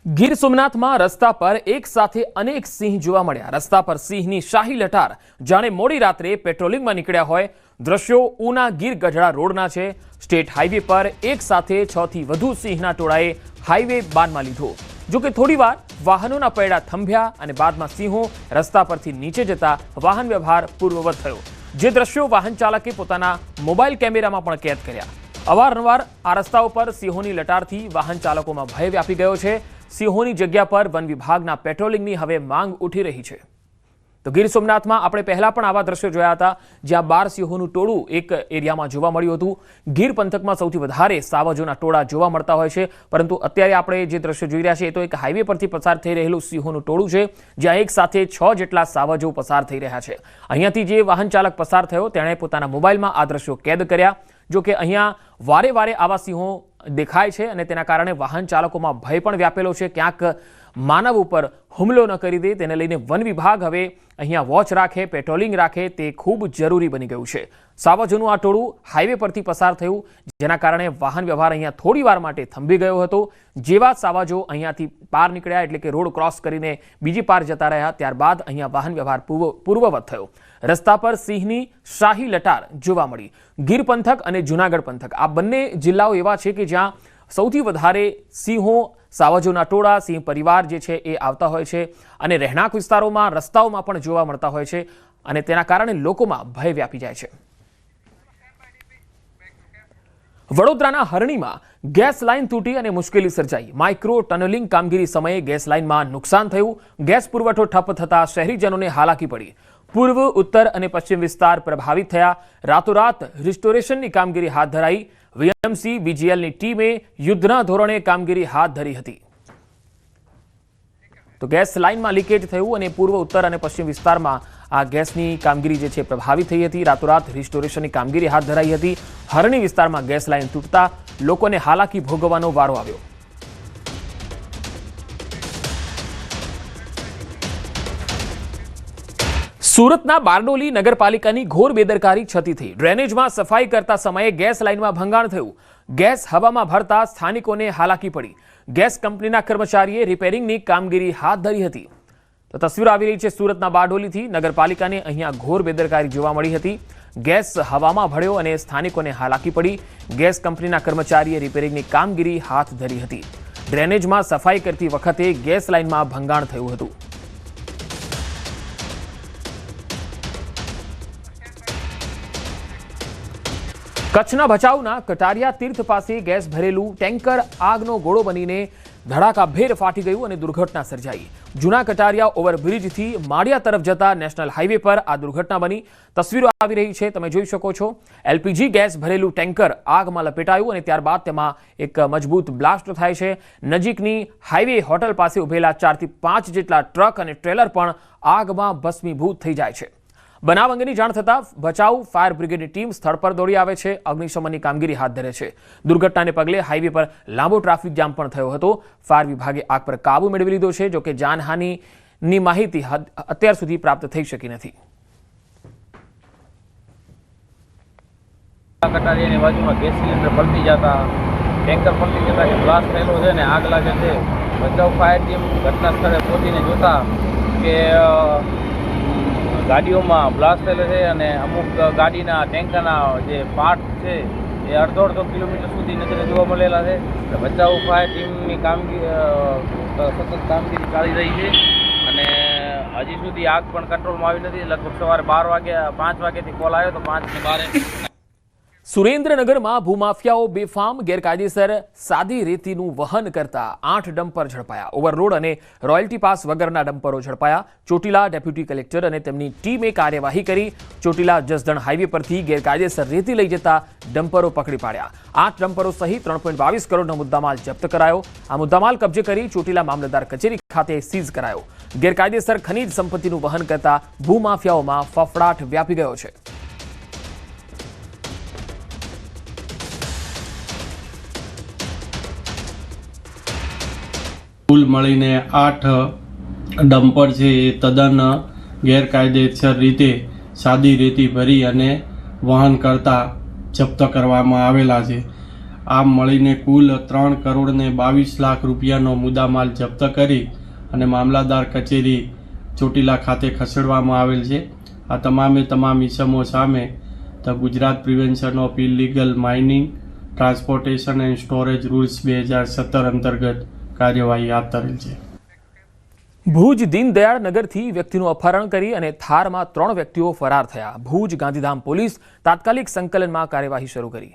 ગીર સોમનાથમાં રસ્તા પર એક સાથે અનેક સિંહ જોવા મળ્યા। રસ્તા પર સિંહની શાહી લટાર જાણે મોડી રાત્રે પેટ્રોલિંગમાં નીકળ્યા હોય। દ્રશ્યો ઉના ગીર ગઢડા રોડના છે। સ્ટેટ હાઈવે પર એક સાથે 6 થી વધુ સિંહના ટોળાએ હાઈવે બાનમાં લીધો। જો કે થોડીવાર વાહનોના પૈડા થંભ્યા અને બાદમાં સિંહો રસ્તા પરથી નીચે જતા વાહન વ્યવહાર પૂર્વવત થયો। જે દ્રશ્યો વાહન ચાલકે પોતાના મોબાઈલ કેમેરામાં પણ કેદ કર્યા। અવારનવાર આ રસ્તાઓ પર સિંહોની લટારથી વાહન ચાલકોમાં ભય વ્યાપી ગયો છે। સિંહોની જગ્યા પર વન વિભાગના પેટ્રોલિંગની હવે માંગ ઉઠી રહી છે। તો ગીર સોમનાથમાં આપણે પહેલા પણ આવા દ્રશ્યો જોયા હતા, જ્યાં 12 સિંહોનું ટોળું એક એરિયામાં જોવા મળ્યું હતું। ગીર પંથકમાં સૌથી વધારે સાવજોના ટોળા જોવા મળતા હોય છે, પરંતુ અત્યારે આપણે જે દ્રશ્યો જોઈ રહ્યા છીએ એ તો એક હાઈવે પરથી પસાર થઈ રહેલું સિંહોનું ટોળું છે, જ્યાં એક સાથે 6 જેટલા સાવજો પસાર થઈ રહ્યા છે। અહીંયાથી જે વાહન ચાલક પસાર થયો તેણે પોતાના મોબાઈલમાં આ દ્રશ્યો કેદ કર્યા। જો કે અહીંયા વારે વારે આવા સિંહો દેખાય છે અને તેના કારણે વાહન ચાલકોમાં ભય પણ વ્યાપેલો છે। ક્યાંક માનવ ઉપર હુમલો ન કરી દે તેને લઈને વન વિભાગ હવે અહીંયા વોચ રાખે, પેટ્રોલિંગ રાખે તે ખૂબ જરૂરી બની ગયું છે। સાવજોનું આ ટોળું હાઈવે પરથી પસાર થયું, જેના કારણે વાહન વ્યવહાર અહીંયા થોડી વાર માટે થંભી ગયો હતો। જેવા સાવજો અહીંયાથી પાર નીકળ્યા, એટલે કે રોડ ક્રોસ કરીને બીજી પાર જતા રહ્યા, ત્યારબાદ અહીંયા વાહન વ્યવહાર પૂર્વવત થયો। રસ્તા પર સિંહની શાહી લટાર જોવા મળી। ગીર પંથક અને જૂનાગઢ પંથક આ બંને જિલ્લાઓ એવા છે કે જ્યાં સૌથી વધારે સિંહો, સાવજોના ટોળા, સિંહ પરિવાર જે છે એ આવતા હોય છે અને રહેણાંક વિસ્તારોમાં, રસ્તાઓમાં પણ જોવા મળતા હોય છે અને તેના કારણે લોકોમાં ભય વ્યાપી જાય છે। વડોદરાના હરણીમાં ગેસ લાઇન તૂટી અને મુશ્કેલી સર્જાઈ। માઇક્રો ટનલિંગ કામગીરી સમયે ગેસ લાઇનમાં નુકસાન થયું। ગેસ પુરવઠો ઠપ થતા શહેરીજનોને હાલાકી પડી। પૂર્વ, ઉત્તર અને પશ્ચિમ વિસ્તાર પ્રભાવિત થયા। રાતોરાત રિસ્ટોરેશનની કામગીરી હાથ ધરાઈ। વીએમસી, બીજીએલની ટીમે યુદ્ધના ધોરણે કામગીરી હાથ ધરી હતી। તો ગેસ લાઇનમાં લીકેજ થયું અને પૂર્વ, ઉત્તર અને પશ્ચિમ વિસ્તારમાં આ ગેસની કામગીરી જે છે પ્રભાવિત થઈ હતી। રાતોરાત રિસ્ટોરેશનની કામગીરી હાથ ધરાઈ હતી। હરણી વિસ્તારમાં ગેસ લાઇન તૂટતા લોકોને હાલાકી ભોગવવાનો વારો આવ્યો। સુરતના બારડોલી નગરપાલિકાની ઘોર બેદરકારી છતી થઈ। ડ્રેનેજમાં સફાઈ કરતા સમયે ગેસ લાઇનમાં ભંગાણ થયું। ગેસ હવામાં ભરતા સ્થાનિકોને હાલાકી પડી। ગેસ કંપનીના કર્મચારીએ રિપેરિંગની કામગીરી હાથ ધરી હતી। તો તસવીરો આવી રહી છે સુરતના બારડોલીથી। નગરપાલિકાને અહીંયા ઘોર બેદરકારી જોવા મળી હતી। ગેસ હવામાં ભળ્યો અને સ્થાનિકોને હાલાકી પડી। ગેસ કંપનીના કર્મચારીએ રિપેરિંગની કામગીરી હાથ ધરી હતી। ડ્રેનેજમાં સફાઈ કરતી વખતે ગેસ લાઇનમાં ભંગાણ થયું હતું। કચ્છના ભચાઉના કટારિયા તીર્થ પાસે ગેસ ભરેલું ટેન્કર આગનો ગોળો બનીને ધડાકાભેર ફાટી ગયું અને દુર્ઘટના સર્જાઈ। જૂના કટારિયા ઓવરબ્રિજથી માળિયા તરફ જતા નેશનલ હાઈવે પર આ દુર્ઘટના બની। તસવીરો આવી રહી છે, તમે જોઈ શકો છો। એલપીજી ગેસ ભરેલું ટેન્કર આગમાં લપેટાયું અને ત્યારબાદ તેમાં એક મજબૂત બ્લાસ્ટ થાય છે। નજીકની હાઈવે હોટલ પાસે ઉભેલા 4 થી 5 જેટલા ટ્રક અને ટ્રેલર પણ આગમાં ભસ્મીભૂત થઈ જાય છે। બનાવ અંગેની જાણ થતાં ભચાઉ ફાયર બ્રિગેડની ટીમ સ્થળ પર દોડી આવે છે, અગ્નિશમનની કામગીરી હાથ ધરે છે। દુર્ઘટનાને પગલે હાઈવે પર લાંબો ટ્રાફિક જામ પણ થયો હતો। ફાયર વિભાગે આગ પર કાબુ મેળવી લીધો છે। જો કે જાનહાનિની માહિતી અત્યાર સુધી પ્રાપ્ત થઈ શકી નથી। કટારિયાની બાજુમાં ગેસ સિલિન્ડર પલટી જતા, ટેન્કર પલટી જતા કે બ્લાસ્ટ થયેલો છે ને આગ લાગે છે। ભચાઉ ફાયર ટીમ ઘટના સ્થળે પહોંચીને જોતા કે ગાડીઓમાં બ્લાસ્ટ થયેલો છે અને અમુક ગાડીના ટેન્કરના જે પાર્ટ છે એ અડધો કિલોમીટર સુધી નજરે જોવા મળેલા છે। ભચાઉ ફાયર ટીમની સતત કામગીરી ચાલી રહી છે અને હજી સુધી આગ પણ કંટ્રોલમાં આવી નથી। લગભગ સવારે 5 વાગ્યાથી કોલ આવ્યો તો 5 ને 12 સુરેન્દ્રનગરમાં ભૂમાફિયાઓ બેફામ ગેરકાયદેસર સાદી રેતીનું વહન કરતા 8 ડમ્પર ઝડપાયા। ઓવરલોડ અને રોયલ્ટી પાસ વગરના ડમ્પરો ઝડપાયા। ચોટીલા ડેપ્યુટી કલેક્ટર અને તેમની ટીમે કાર્યવાહી કરી। ચોટીલા જસદણ હાઈવે પરથી ગેરકાયદેસર રેતી લઈ જતા ડમ્પરો પકડી પાડ્યા। 8 ડમ્પરો સહિત 3.22 કરોડનો મુદ્દામાલ જપ્ત કરાયો। આ મુદ્દામાલ કબજે કરી ચોટીલા મામલતદાર કચેરી ખાતે સીઝ કરાયો। ગેરકાયદેસર ખનીજ સંપત્તિનું વહન કરતા ભૂમાફિયાઓમાં ફફડાટ વ્યાપી ગયો છે। કુલ મળીને 8 ડમ્પર છે એ તદ્દન ગેરકાયદેસર રીતે સાદી રેતી ભરી અને વહન કરતા જપ્ત કરવામાં આવેલા છે। આમ મળીને કુલ 3 કરોડ ને 22 લાખ રૂપિયાનો મુદ્દામાલ જપ્ત કરી અને મામલાદાર કચેરી ચોટીલા ખાતે ખસેડવામાં આવેલ છે. આ તમામ ઇસમો સામે the Gujarat prevention of illegal mining, transportation and storage rules 2017 અંતર્ગત કાર્યવાહી હાથ ધરેલ છે. ભુજ દીનદયાળ નગરથી વ્યક્તિનું અપહરણ કરી અને થારમાં 3 વ્યક્તિઓ ફરાર થયા. ભુજ ગાંધીધામ પોલીસ તાત્કાલિક સંકલનમાં કાર્યવાહી શરૂ કરી.